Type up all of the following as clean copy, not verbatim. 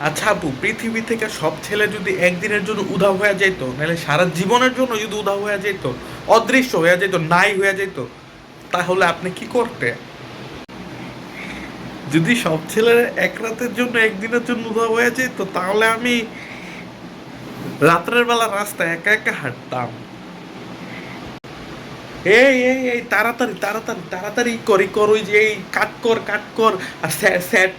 আচ্ছা আপু, পৃথিবী থেকে সব ছেলে যদি একদিনের জন্য উধাও হয়ে যেত, নাহলে সারা জীবনের জন্য যদি উধাও হয়ে যেত, অদৃশ্য হয়ে যেত, নাই হয়ে যেত, তাহলে আপনি কি করতে? যদি সব ছেলে এক রাতের জন্য একদিনের জন্য উধাও হয়ে যেত, তাহলে আমি রাত্রের বেলা রাস্তায় একা একা হাঁটতাম। এই এই এই তাড়াতাড়ি তাড়াতাড়ি তাড়াতাড়ি করি কর, ওই যে এই কাট কর আর স্যাড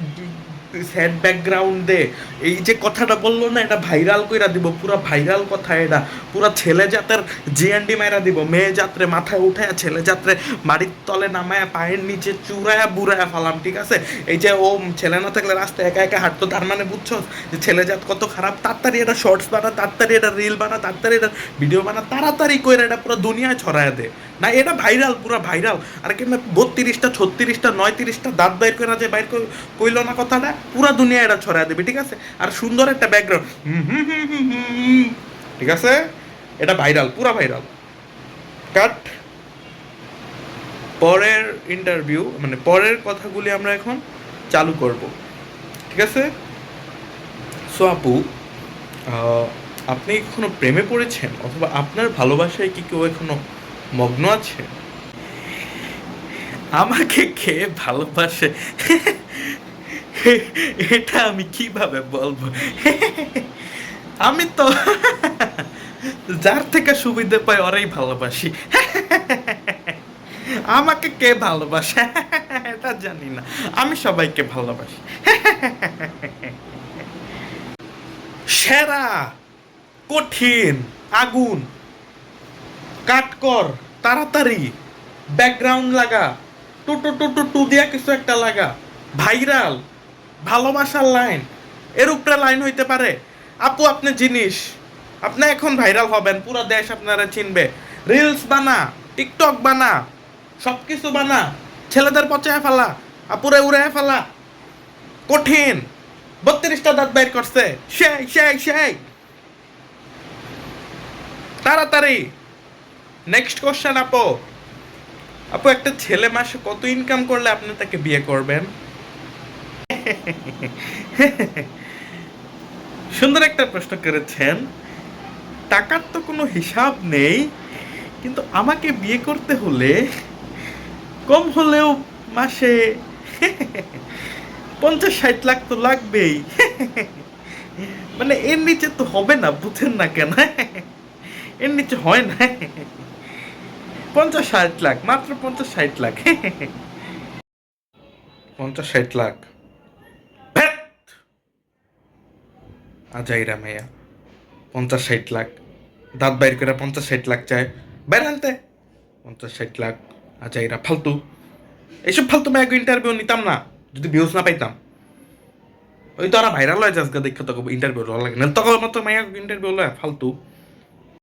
স্যাড ব্যাকগ্রাউন্ড দে। এই যে কথাটা বললো না, এটা ভাইরাল কইরা দিব, পুরা ভাইরাল কথা এটা। পুরা ছেলে জাতের জিএনডি মাইরা দিব, মেয়ে জাতরে মাথায় উঠায় ছেলে জাতরে মাটির তলে নামায়া পায়ের নিচে চুরায়া বুড়ায়া ফালাম, ঠিক আছে? এই যে ও ছেলে না থাকলে রাস্তায় একা একা হাঁটতো, তার মানে বুঝছো যে ছেলে জাত কত খারাপ। তাড়াতাড়ি এটা শর্টস বানা, তাড়াতাড়ি এটা রিল বানা, তাড়াতাড়ি এটা ভিডিও বানা, তাড়াতাড়ি কইরা এটা পুরো দুনিয়ায় ছড়ায় দে। না এটা ভাইরাল, পুরো ভাইরাল। আর কেন 32টা 36টা 39টা দাঁত বাইর করে যে বাইর কইল না কথাটা, পুরা দুনিয়া এটা ছড়ায় দেবে, ঠিক আছে? আর সুন্দর একটা ব্যাকগ্রাউন্ড, ঠিক আছে? এটা ভাইরাল, পুরা ভাইরাল। কাট। পরের ইন্টারভিউ, মানে পরের কথাগুলি আমরা এখন চালু করব, ঠিক আছে? সো আপু, আহ, আপনি এখনো প্রেমে পড়েছেন, অথবা আপনার ভালোবাসায় কি কেউ এখনো মগ্ন আছে? আমাকে কে ভালোবাসে এটা আমি কিভাবে বলবো? আমি তো যার থেকে সুবিধা পাই ওরাই ভালোবাসি। আমাকে কে ভালোবাসে এটা জানি না, আমি সবাইকে ভালোবাসি। সেরা, কঠিন, আগুন, কাট কর, তাড়াতাড়ি, ব্যাকগ্রাউন্ড লাগা, টু টু টু টু টু দিয়া কিছু একটা লাগা, ভাইরাল, ভালোবাসার লাইন, এর উপরে লাইন হইতে পারে? আপু আপনি জিনিস, আপনি এখন ভাইরাল হবেন, পুরো দেশ আপনারা চিনবে। রিলস বানা, টিকটক বানা, সব কিছু বানা, ছেলেদের পচায় ফেলা, আপুরে উড়ে ফেলা। কঠিন, 32টা দাঁত বাইর করছে, সেই সেই সেই, তাড়াতাড়ি। নেক্সট কোশ্চেন আপু। আপু, একটা ছেলে মাসে কত ইনকাম করলে আপনি তাকে বিয়ে করবেন? সুন্দর একটা প্রশ্ন করেছেন। টাকার তো কোনো হিসাব নেই, কিন্তু আমাকে বিয়ে করতে হলে কম হলেও মাসে 50-60 লাখ তো লাগবেই। মানে এর নিচে তো হবে না, বুঝেন না কেন? এর নিচে হয় না। 50-60 লাখ, মাত্র 50-60 লাখ। 50-60 লাখ, ধ্যাৎ, আজাইরা মাইয়া। 50-60 লাখ, দাঁত বাইর করে 50-60 লাখ চায়, বাইর আনতে। 50-60 লাখ, আজাইরা ফালতু। এইসব ফালতু মেয়ে ইন্টারভিউ নিতাম না যদি ভিউজ না পাইতাম। ওই তো ওরা ভাইরাল হয়ে যাচ্ছে, দেখে তো ইন্টারভিউ লাগে না, তখন মতো মেয়ে ইন্টারভিউ লয় ফালতু।